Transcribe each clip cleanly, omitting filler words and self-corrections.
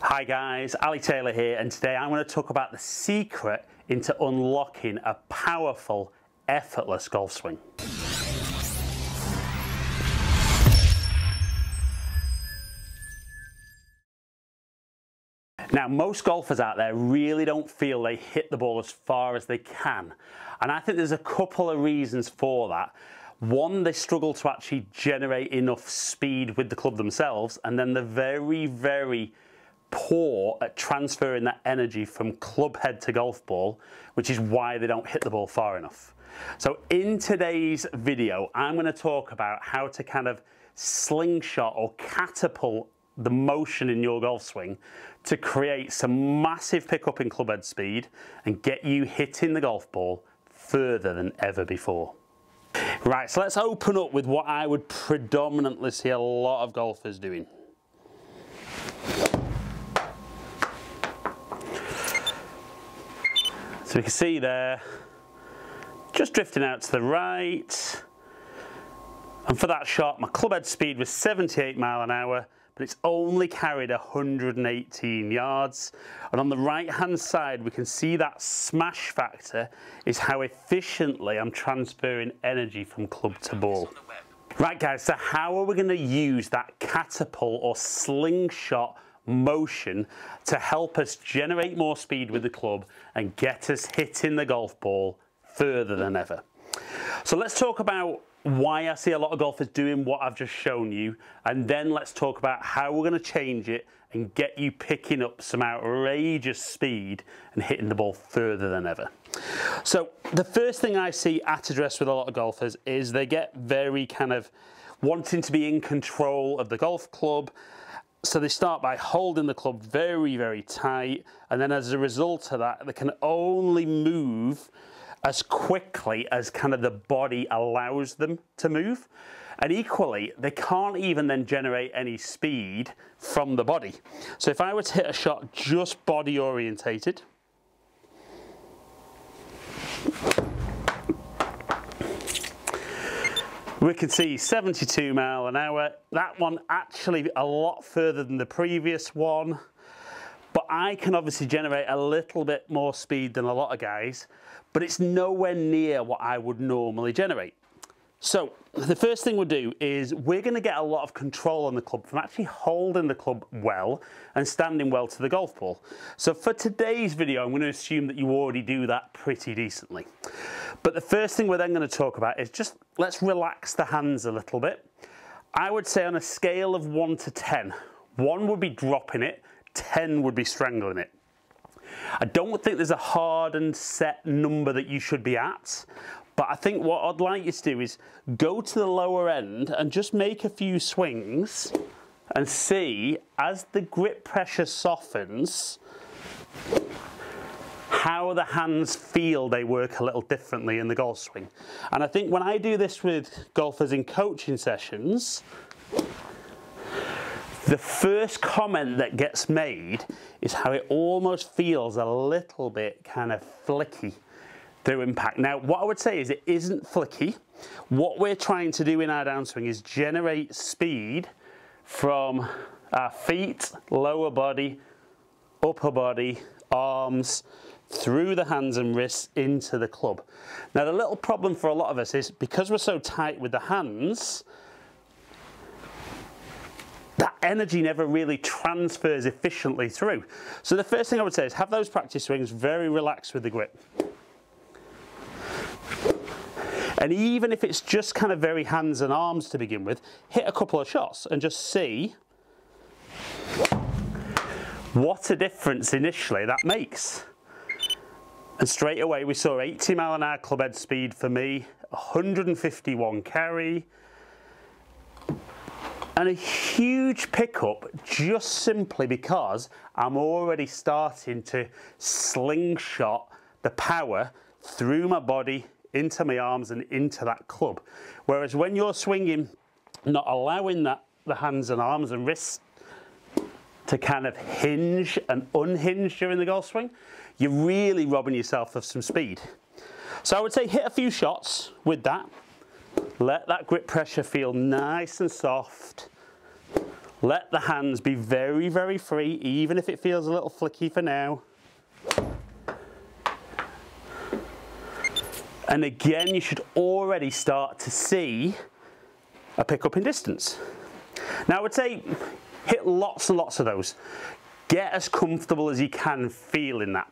Hi guys, Ali Taylor here, and today I'm going to talk about the secret into unlocking a powerful, effortless golf swing. Now, most golfers out there really don't feel they hit the ball as far as they can, and I think there's a couple of reasons for that. One, they struggle to actually generate enough speed with the club themselves, and then they're very poor at transferring that energy from club head to golf ball, which is why they don't hit the ball far enough. So in today's video, I'm going to talk about how to kind of slingshot or catapult the motion in your golf swing to create some massive pickup in club head speed and get you hitting the golf ball further than ever before. Right, so let's open up with what I would predominantly see a lot of golfers doing. So we can see there, just drifting out to the right. And for that shot, my club head speed was 78 miles an hour, but it's only carried 118 yards. And on the right-hand side, we can see that smash factor is how efficiently I'm transferring energy from club to ball. Right guys, so how are we going to use that catapult or slingshot motion to help us generate more speed with the club and get us hitting the golf ball further than ever? So let's talk about why I see a lot of golfers doing what I've just shown you, and then let's talk about how we're going to change it and get you picking up some outrageous speed and hitting the ball further than ever. So the first thing I see at address with a lot of golfers is they get very kind of wanting to be in control of the golf club. So they start by holding the club very tight, and then as a result of that, they can only move as quickly as kind of the body allows them to move. And equally, they can't even then generate any speed from the body. So if I were to hit a shot just body orientated, we can see 72 miles an hour. That one actually a lot further than the previous one. But I can obviously generate a little bit more speed than a lot of guys, but it's nowhere near what I would normally generate. So the first thing we'll do is we're going to get a lot of control on the club from actually holding the club well and standing well to the golf ball. So for today's video, I'm going to assume that you already do that pretty decently. But the first thing we're then going to talk about is just let's relax the hands a little bit. I would say on a scale of 1 to 10, 1 would be dropping it, 10 would be strangling it. I don't think there's a hard and set number that you should be at, but I think what I'd like you to do is go to the lower end and just make a few swings and see, as the grip pressure softens, how the hands feel they work a little differently in the golf swing. And I think when I do this with golfers in coaching sessions, the first comment that gets made is how it almost feels a little bit kind of flicky through impact. Now, what I would say is it isn't flicky. What we're trying to do in our downswing is generate speed from our feet, lower body, upper body, arms, through the hands and wrists into the club. Now, the little problem for a lot of us is because we're so tight with the hands, that energy never really transfers efficiently through. So the first thing I would say is have those practice swings very relaxed with the grip. And even if it's just kind of very hands and arms to begin with, hit a couple of shots and just see what a difference initially that makes. And straight away we saw 80 mile an hour club head speed for me, 151 carry, and a huge pickup just simply because I'm already starting to slingshot the power through my body, into my arms and into that club. Whereas when you're swinging, not allowing the hands and arms and wrists to kind of hinge and unhinge during the golf swing, you're really robbing yourself of some speed. So I would say hit a few shots with that. Let that grip pressure feel nice and soft. Let the hands be very, very free, even if it feels a little flicky for now. And again, you should already start to see a pickup in distance. Now I would say hit lots and lots of those. Get as comfortable as you can feeling that.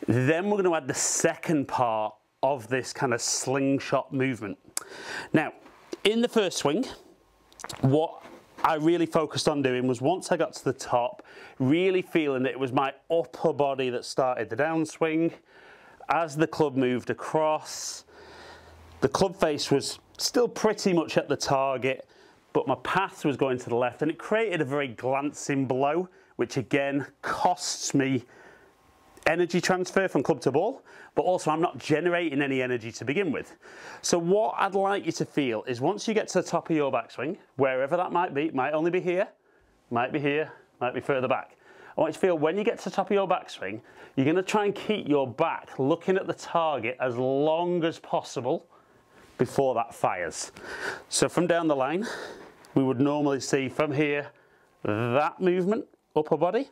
Then we're going to add the second part of this kind of slingshot movement. Now, in the first swing, what I really focused on doing was once I got to the top, really feeling that it was my upper body that started the downswing. As the club moved across, the club face was still pretty much at the target, but my path was going to the left, and it created a very glancing blow, which again costs me energy transfer from club to ball, but also I'm not generating any energy to begin with. So what I'd like you to feel is once you get to the top of your backswing, wherever that might be, it might only be here, might be here, might be further back. I want you to feel when you get to the top of your backswing, you're going to try and keep your back looking at the target as long as possible before that fires. So from down the line, we would normally see from here, that movement, upper body.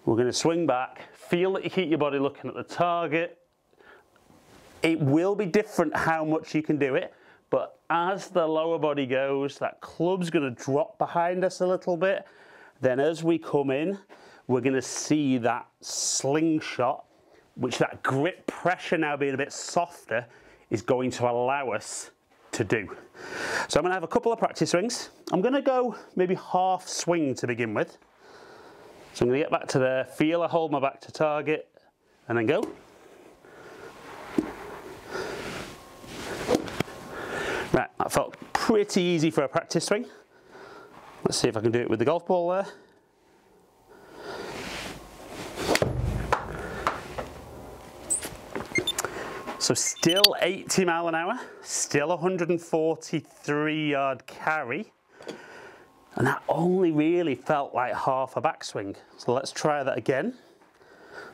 We're going to swing back, feel that you keep your body looking at the target. It will be different how much you can do it, but as the lower body goes, that club's going to drop behind us a little bit. Then as we come in, we're going to see that slingshot, which that grip pressure now being a bit softer is going to allow us to do. So I'm going to have a couple of practice swings. I'm going to go maybe half swing to begin with. So I'm going to get back to there, feel I hold my back to target, and then go. Right, that felt pretty easy for a practice swing. Let's see if I can do it with the golf ball there. So still 80 mile an hour, still 143 yard carry, and that only really felt like half a backswing. So let's try that again.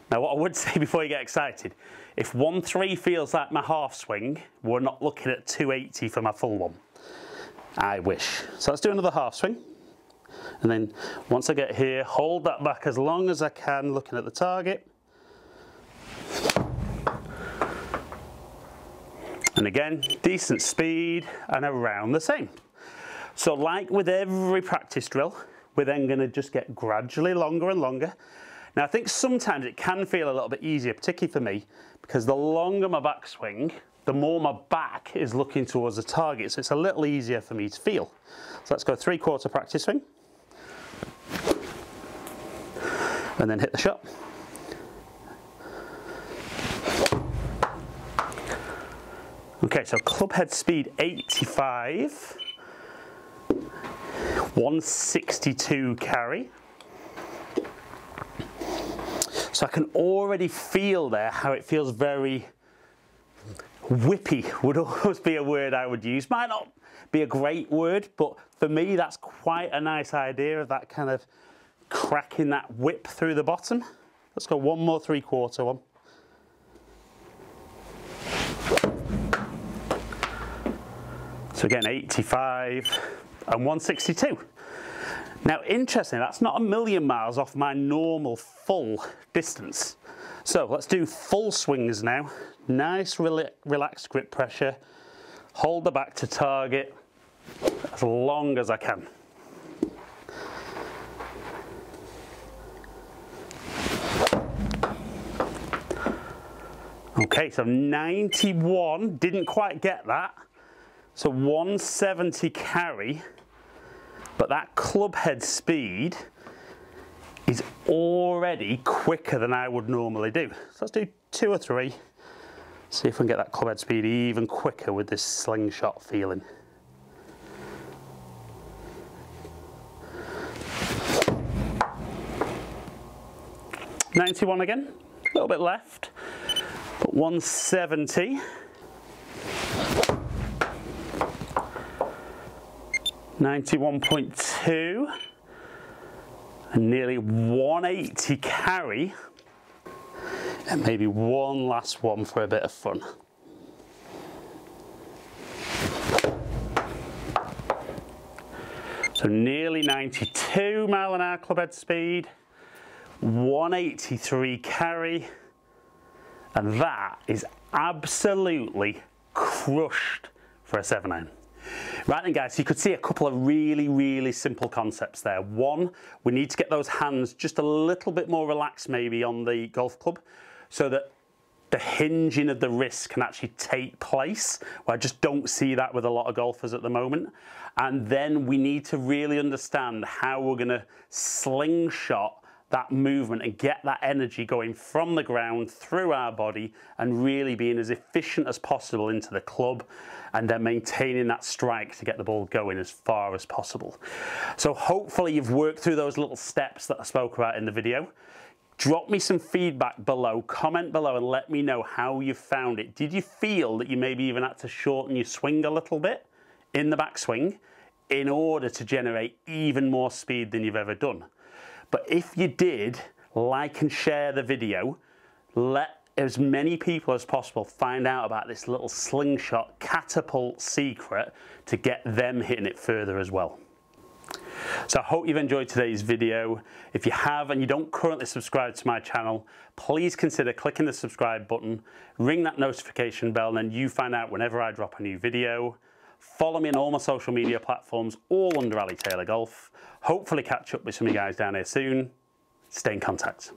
Now what I would say before you get excited, if 1-3 feels like my half swing, we're not looking at 280 for my full one. I wish. So let's do another half swing. And then once I get here, hold that back as long as I can, looking at the target. And again, decent speed and around the same. So like with every practice drill, we're then going to just get gradually longer and longer. Now I think sometimes it can feel a little bit easier, particularly for me, because the longer my backswing, the more my back is looking towards the target, so it's a little easier for me to feel. So let's go 3/4 practice swing. And then hit the shot. Okay, so club head speed 85, 162 carry. So I can already feel there how it feels very whippy, would almost be a word I would use. Might not be a great word, but for me that's quite a nice idea of that kind of cracking that whip through the bottom. Let's go one more 3/4 one. So again, 85 and 162. Now, interestingly, that's not a million miles off my normal full distance. So let's do full swings now. Nice, relaxed grip pressure. Hold the back to target as long as I can. Okay, so 91, didn't quite get that. So 170 carry, but that club head speed is already quicker than I would normally do. So let's do 2 or 3. See if we can get that club head speed even quicker with this slingshot feeling. .91 again, a little bit left, but 170. 91.2 and nearly 180 carry, and maybe one last one for a bit of fun. So So nearly 92 mile an hour club head speed, 183 carry, and that is absolutely crushed for a 7-iron. Right then guys, so you could see a couple of really simple concepts there. One, we need to get those hands just a little bit more relaxed maybe on the golf club so that the hinging of the wrist can actually take place. Well, I just don't see that with a lot of golfers at the moment. And then we need to really understand how we're gonna slingshot that movement and get that energy going from the ground through our body and really being as efficient as possible into the club, and then maintaining that strike to get the ball going as far as possible. So hopefully you've worked through those little steps that I spoke about in the video. Drop me some feedback below, comment below and let me know how you found it. Did you feel that you maybe even had to shorten your swing a little bit in the backswing in order to generate even more speed than you've ever done? But if you did, like and share the video, let as many people as possible find out about this little slingshot catapult secret to get them hitting it further as well. So I hope you've enjoyed today's video. If you have and you don't currently subscribe to my channel, please consider clicking the subscribe button, ring that notification bell, and then you find out whenever I drop a new video. Follow me on all my social media platforms, all under Ali Taylor Golf. Hopefully catch up with some of you guys down here soon. Stay in contact.